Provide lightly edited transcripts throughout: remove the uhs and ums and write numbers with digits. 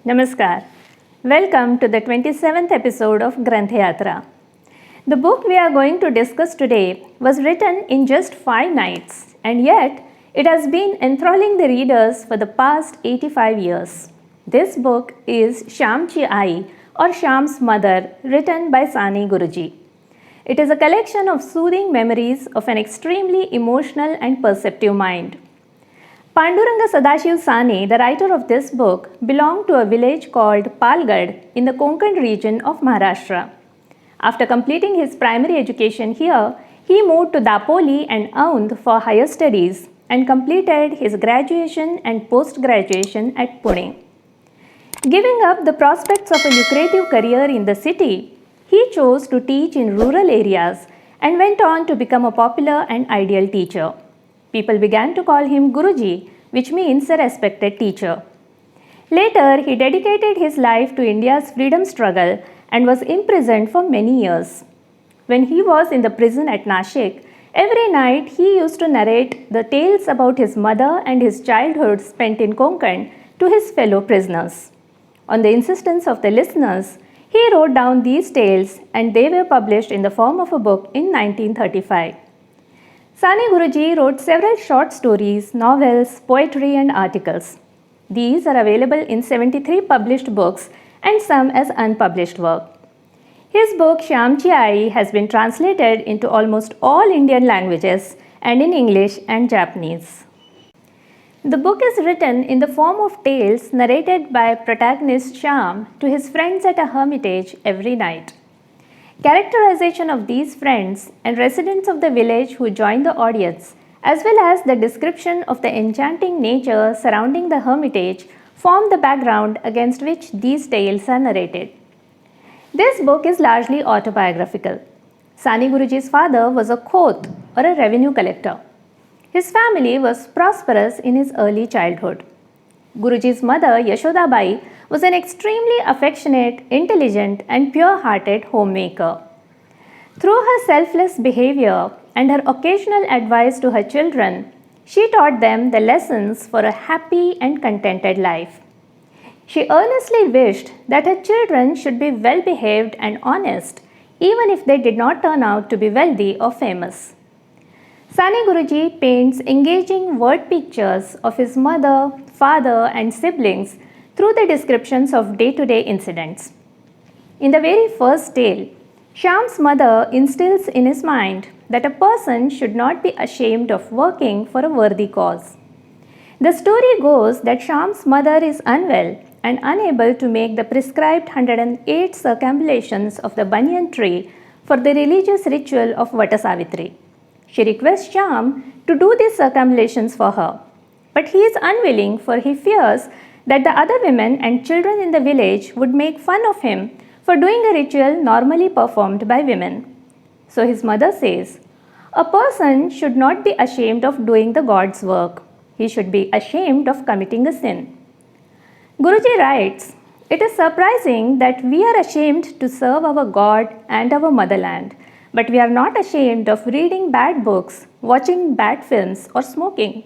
Namaskar. Welcome to the 27th episode of Granth Yatra. The book we are going to discuss today was written in just 5 nights, and yet it has been enthralling the readers for the past 85 years. This book is Shyamchi Ai or Shyam's Mother, written by Sani Guruji. It is a collection of soothing memories of an extremely emotional and perceptive mind. Panduranga Sadashiv Sane, the writer of this book, belonged to a village called Palgad in the Konkan region of Maharashtra. After completing his primary education here, he moved to Dapoli and Aundh for higher studies and completed his graduation and post-graduation at Pune. Giving up the prospects of a lucrative career in the city, he chose to teach in rural areas and went on to become a popular and ideal teacher. People began to call him Guruji, which means a respected teacher. Later, he dedicated his life to India's freedom struggle and was imprisoned for many years. When he was in the prison at Nashik, every night he used to narrate the tales about his mother and his childhood spent in Konkan to his fellow prisoners. On the insistence of the listeners, he wrote down these tales and they were published in the form of a book in 1935. Sani Guruji wrote several short stories, novels, poetry and articles. These are available in 73 published books and some as unpublished work. His book Shyamchi Ai has been translated into almost all Indian languages and in English and Japanese. The book is written in the form of tales narrated by protagonist Shyam to his friends at a hermitage every night. Characterization of these friends and residents of the village who join the audience, as well as the description of the enchanting nature surrounding the hermitage, form the background against which these tales are narrated. This book is largely autobiographical. Sani Guruji's father was a khoth or a revenue collector. His family was prosperous in his early childhood. Guruji's mother, Yashodabai, was an extremely affectionate, intelligent, and pure-hearted homemaker. Through her selfless behavior and her occasional advice to her children, she taught them the lessons for a happy and contented life. She earnestly wished that her children should be well-behaved and honest, even if they did not turn out to be wealthy or famous. Sani Guruji paints engaging word pictures of his mother, father, and siblings through the descriptions of day-to-day incidents. In the very first tale, Shyam's mother instills in his mind that a person should not be ashamed of working for a worthy cause. The story goes that Shyam's mother is unwell and unable to make the prescribed 108 circumambulations of the banyan tree for the religious ritual of Vata Savitri. She requests Shyam to do these circumambulations for her, but he is unwilling for he fears that the other women and children in the village would make fun of him for doing a ritual normally performed by women. So his mother says, "A person should not be ashamed of doing the God's work. He should be ashamed of committing a sin." Guruji writes, "It is surprising that we are ashamed to serve our God and our motherland, but we are not ashamed of reading bad books, watching bad films, or smoking.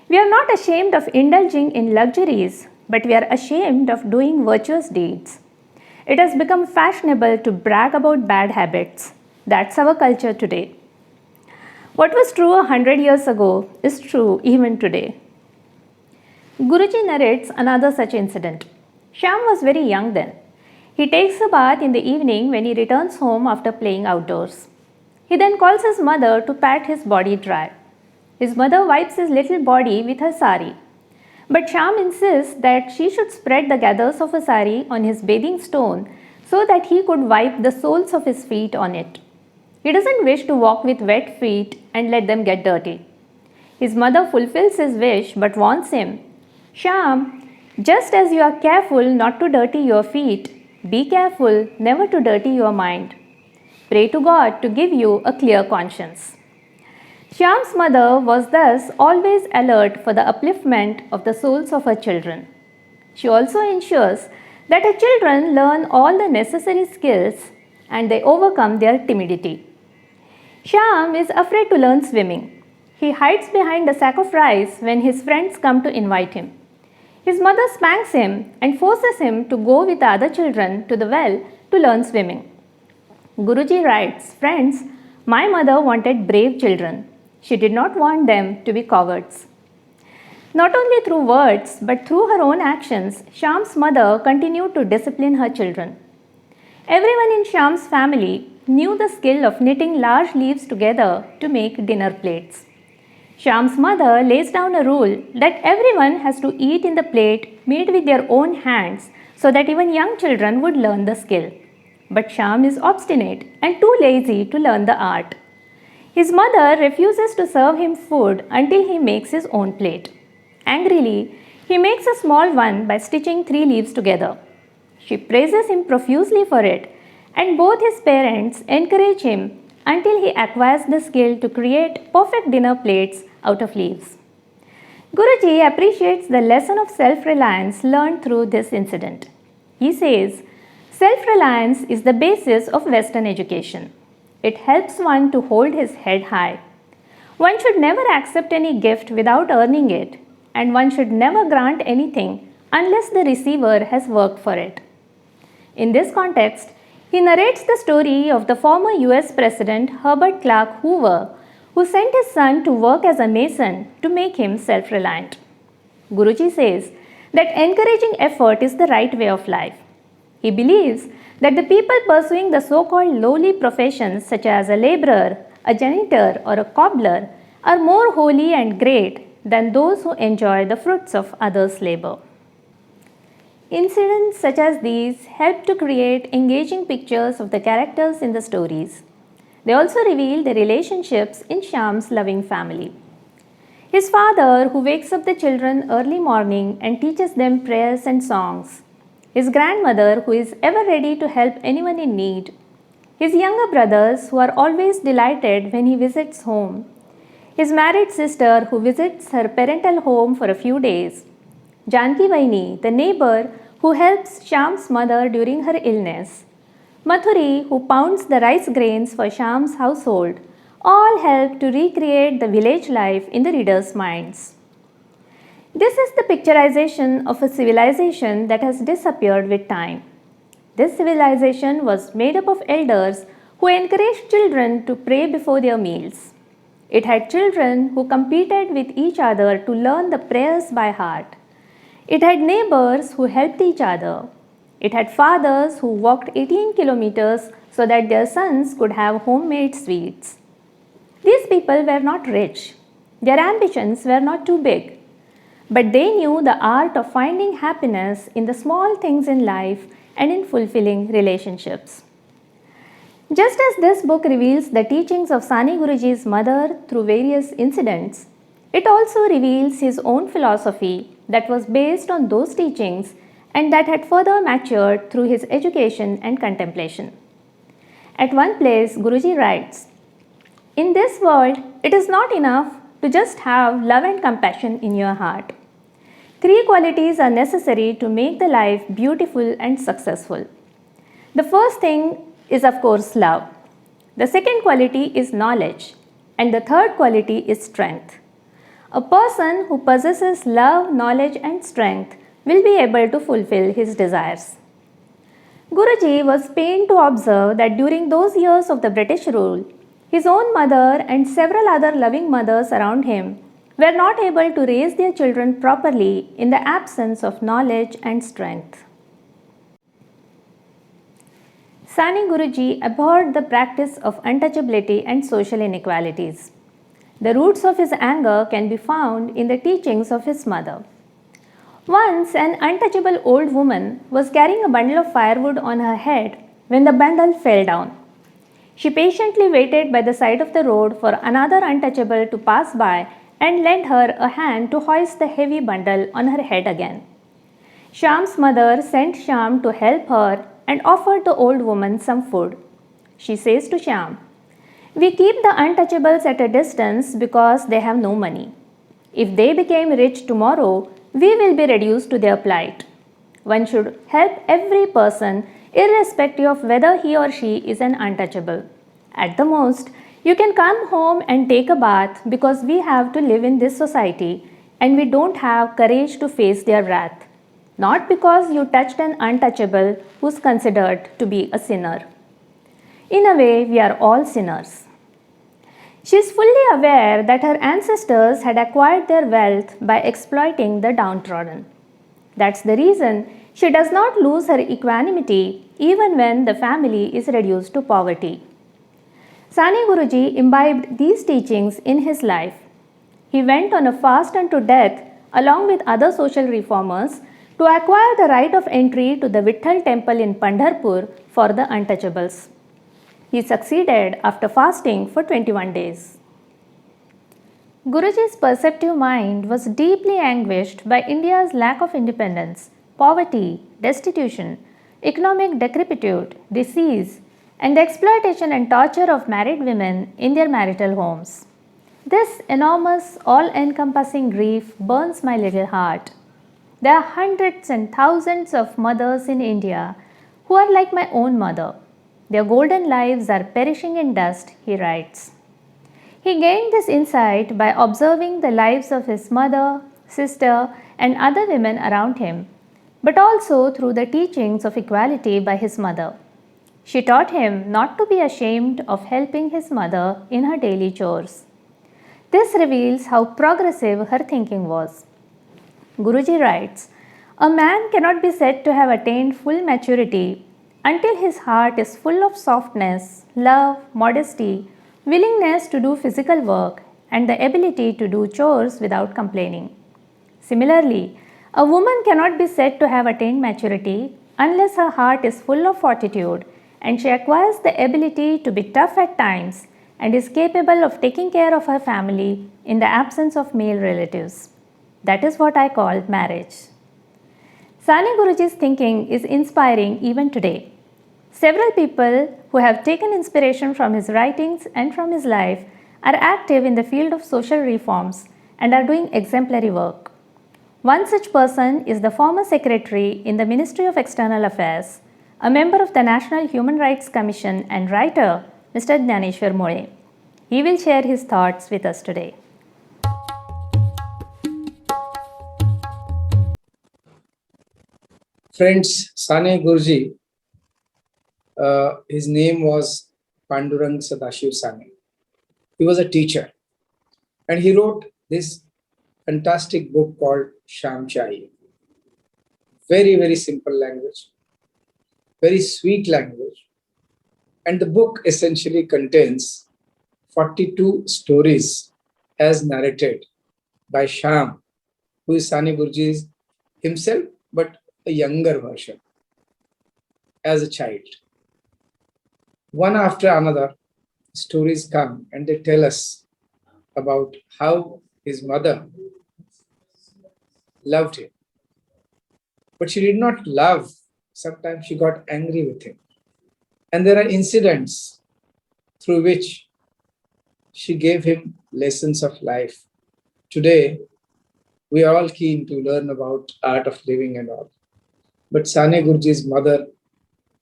We are not ashamed of indulging in luxuries, but we are ashamed of doing virtuous deeds. It has become fashionable to brag about bad habits. That's our culture today." What was true 100 years ago is true even today. Guruji narrates another such incident. Shyam was very young then. He takes a bath in the evening when he returns home after playing outdoors. He then calls his mother to pat his body dry. His mother wipes his little body with her sari. But Shyam insists that she should spread the gathers of a sari on his bathing stone so that he could wipe the soles of his feet on it. He doesn't wish to walk with wet feet and let them get dirty. His mother fulfills his wish but warns him, "Shyam, just as you are careful not to dirty your feet, be careful never to dirty your mind. Pray to God to give you a clear conscience." Shyam's mother was thus always alert for the upliftment of the souls of her children. She also ensures that her children learn all the necessary skills and they overcome their timidity. Shyam is afraid to learn swimming. He hides behind a sack of rice when his friends come to invite him. His mother spanks him and forces him to go with the other children to the well to learn swimming. Guruji writes, "Friends, my mother wanted brave children. She did not want them to be cowards." Not only through words but through her own actions, Shyam's mother continued to discipline her children. Everyone in Shyam's family knew the skill of knitting large leaves together to make dinner plates. Shyam's mother lays down a rule that everyone has to eat in the plate made with their own hands so that even young children would learn the skill. But Shyam is obstinate and too lazy to learn the art. His mother refuses to serve him food until he makes his own plate. Angrily, he makes a small one by stitching 3 leaves together. She praises him profusely for it, and both his parents encourage him until he acquires the skill to create perfect dinner plates out of leaves. Guruji appreciates the lesson of self-reliance learned through this incident. He says, "Self-reliance is the basis of Western education. It helps one to hold his head high. One should never accept any gift without earning it, and one should never grant anything unless the receiver has worked for it." In this context, he narrates the story of the former US President Herbert Clark Hoover, who sent his son to work as a mason to make him self-reliant. Guruji says that encouraging effort is the right way of life. He believes that the people pursuing the so-called lowly professions such as a laborer, a janitor or a cobbler are more holy and great than those who enjoy the fruits of others' labor. Incidents such as these help to create engaging pictures of the characters in the stories. They also reveal the relationships in Shyam's loving family. His father, who wakes up the children early morning and teaches them prayers and songs. His grandmother, who is ever ready to help anyone in need. His younger brothers, who are always delighted when he visits home. His married sister, who visits her parental home for a few days. Janki Vaini, the neighbor who helps Shyam's mother during her illness. Mathuri, who pounds the rice grains for Shyam's household, all help to recreate the village life in the reader's minds. This is the picturization of a civilization that has disappeared with time. This civilization was made up of elders who encouraged children to pray before their meals. It had children who competed with each other to learn the prayers by heart. It had neighbors who helped each other. It had fathers who walked 18 kilometers so that their sons could have homemade sweets. These people were not rich. Their ambitions were not too big. But they knew the art of finding happiness in the small things in life and in fulfilling relationships. Just as this book reveals the teachings of Sani Guruji's mother through various incidents, it also reveals his own philosophy that was based on those teachings and that had further matured through his education and contemplation. At one place, Guruji writes, "In this world, it is not enough to just have love and compassion in your heart. 3 qualities are necessary to make the life beautiful and successful. The first thing is, of course, love. The second quality is knowledge. And the third quality is strength. A person who possesses love, knowledge, and strength will be able to fulfill his desires." Guruji was pained to observe that during those years of the British rule, his own mother and several other loving mothers around him were not able to raise their children properly in the absence of knowledge and strength. Sani Guruji abhorred the practice of untouchability and social inequalities. The roots of his anger can be found in the teachings of his mother. Once, an untouchable old woman was carrying a bundle of firewood on her head when the bundle fell down. She patiently waited by the side of the road for another untouchable to pass by and lent her a hand to hoist the heavy bundle on her head again. Shyam's mother sent Shyam to help her and offered the old woman some food. She says to Shyam, "We keep the untouchables at a distance because they have no money. If they became rich tomorrow, we will be reduced to their plight. One should help every person irrespective of whether he or she is an untouchable. At the most, you can come home and take a bath because we have to live in this society, and we don't have courage to face their wrath, not because you touched an untouchable who's considered to be a sinner. In a way, we are all sinners. She is fully aware that her ancestors had acquired their wealth by exploiting the downtrodden. That's the reason she does not lose her equanimity even when the family is reduced to poverty. Sani Guruji imbibed these teachings in his life. He went on a fast unto death along with other social reformers to acquire the right of entry to the Vitthal temple in Pandharpur for the untouchables. He succeeded after fasting for 21 days. Guruji's perceptive mind was deeply anguished by India's lack of independence, poverty, destitution, economic decrepitude, disease, and the exploitation and torture of married women in their marital homes. This enormous, all encompassing grief burns my little heart. There are hundreds and thousands of mothers in India who are like my own mother. Their golden lives are perishing in dust, he writes. He gained this insight by observing the lives of his mother, sister, and other women around him, but also through the teachings of equality by his mother. She taught him not to be ashamed of helping his mother in her daily chores. This reveals how progressive her thinking was. Guruji writes, a man cannot be said to have attained full maturity until his heart is full of softness, love, modesty, willingness to do physical work, and the ability to do chores without complaining. Similarly, a woman cannot be said to have attained maturity unless her heart is full of fortitude and she acquires the ability to be tough at times and is capable of taking care of her family in the absence of male relatives. That is what I call marriage. Sani Guruji's thinking is inspiring even today. Several people who have taken inspiration from his writings and from his life are active in the field of social reforms and are doing exemplary work. One such person is the former secretary in the Ministry of External Affairs, a member of the National Human Rights Commission and writer, Mr. Jnaneshwar Mole. He will share his thoughts with us today. Friends, Sane Guruji, his name was Pandurang Sadashiv Sane. He was a teacher and he wrote this fantastic book called Sham Chahiye. Very, very simple language, very sweet language. And the book essentially contains 42 stories as narrated by Sham, who is Sani Guruji himself, but a younger version, as a child. One after another, stories come and they tell us about how his mother loved him. But she did not love. Sometimes she got angry with him. And there are incidents through which she gave him lessons of life. Today, we are all keen to learn about art of living and all. But Sane Guruji's mother,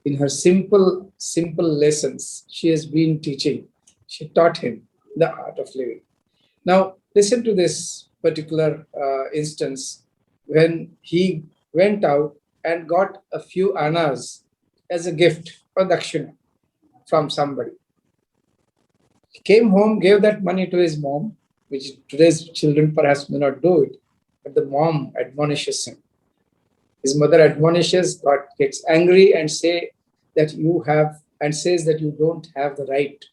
in her simple lessons she has been teaching, she taught him the art of living. Now, listen to this particular instance when he went out and got a few annas as a gift or dakshina from somebody. He came home, gave that money to his mom, which today's children perhaps may not do it, but the mom admonishes him. His mother admonishes, but gets angry and says that you don't have the right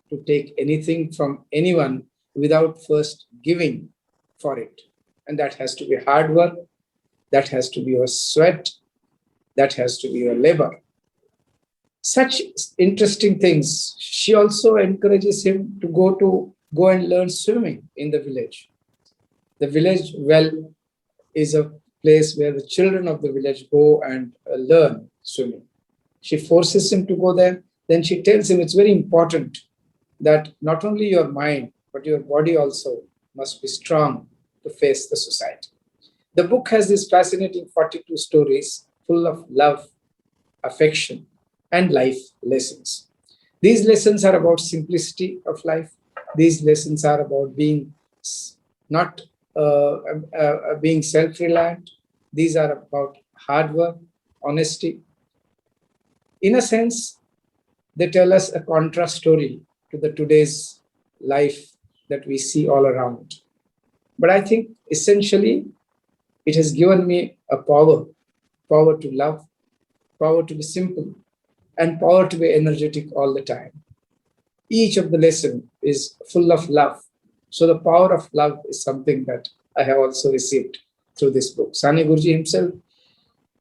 to take anything from anyone without first giving for it. And that has to be hard work, that has to be your sweat, that has to be your labor. Such interesting things. She also encourages him to go and learn swimming in the village. The village well is a place where the children of the village go and learn swimming. She forces him to go there. Then she tells him it's very important that not only your mind, but your body also must be strong to face the society. The book has these fascinating 42 stories full of love, affection, and life lessons. These lessons are about simplicity of life. These lessons are about being not being self-reliant. These are about hard work, honesty. In a sense, they tell us a contrast story to the today's life that we see all around. But I think essentially it has given me a power to love, power to be simple, and power to be energetic all the time. Each of the lesson is full of love. So the power of love is something that I have also received through this book. Sani Guruji himself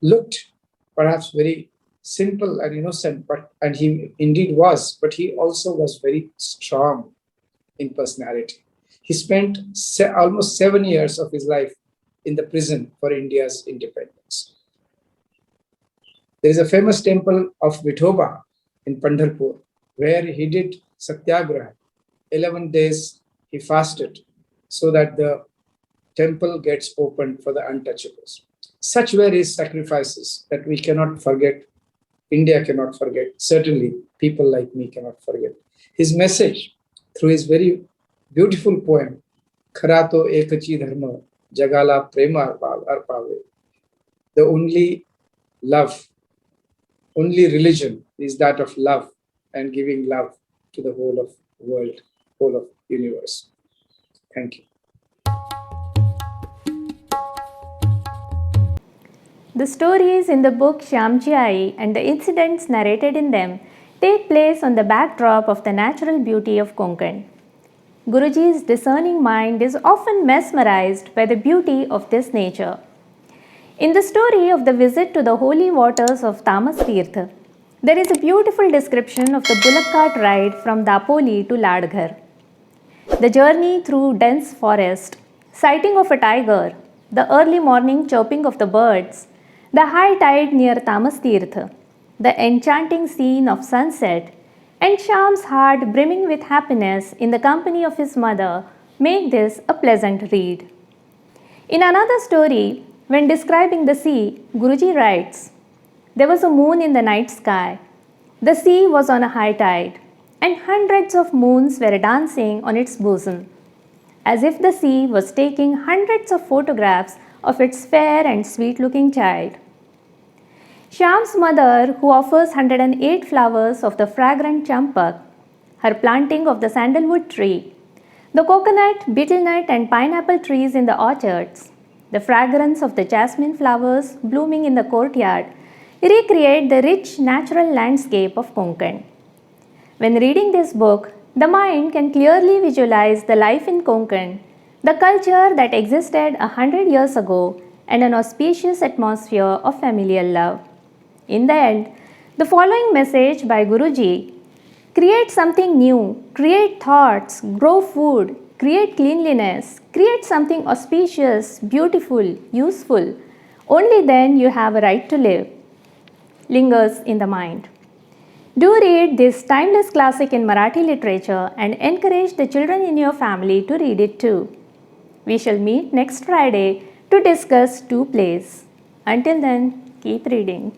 looked perhaps very simple and innocent, and he indeed was, but he also was very strong in personality. He spent almost 7 years of his life in the prison for India's independence. There is a famous temple of Vithoba in Pandharpur where he did satyagraha. 11 days he fasted so that the temple gets opened for the untouchables. Such were his sacrifices that we cannot forget. India cannot forget. Certainly, people like me cannot forget. His message through his very beautiful poem, Kharato Ekachi Dharma, Jagala Prema Arpave. The only love, only religion is that of love and giving love to the whole of world, whole of universe. Thank you. The stories in the book Shyamji Ai and the incidents narrated in them take place on the backdrop of the natural beauty of Konkan. Guruji's discerning mind is often mesmerized by the beauty of this nature. In the story of the visit to the holy waters of Tamas Tirtha, there is a beautiful description of the bullock cart ride from Dapoli to Ladghar. The journey through dense forest, sighting of a tiger, the early morning chirping of the birds, the high tide near Tamas Tirtha, the enchanting scene of sunset, and Shyam's heart brimming with happiness in the company of his mother make this a pleasant read. In another story, when describing the sea, Guruji writes, "There was a moon in the night sky. The sea was on a high tide, and hundreds of moons were dancing on its bosom, as if the sea was taking hundreds of photographs of its fair and sweet-looking child." Shyam's mother, who offers 108 flowers of the fragrant champak, her planting of the sandalwood tree, the coconut, betelnut and pineapple trees in the orchards, the fragrance of the jasmine flowers blooming in the courtyard, recreate the rich natural landscape of Konkan. When reading this book, the mind can clearly visualize the life in Konkan, the culture that existed 100 years ago, and an auspicious atmosphere of familial love. In the end, the following message by Guruji: create something new, create thoughts, grow food, create cleanliness, create something auspicious, beautiful, useful. Only then you have a right to live, lingers in the mind. Do read this timeless classic in Marathi literature and encourage the children in your family to read it too. We shall meet next Friday to discuss 2 plays. Until then, keep reading.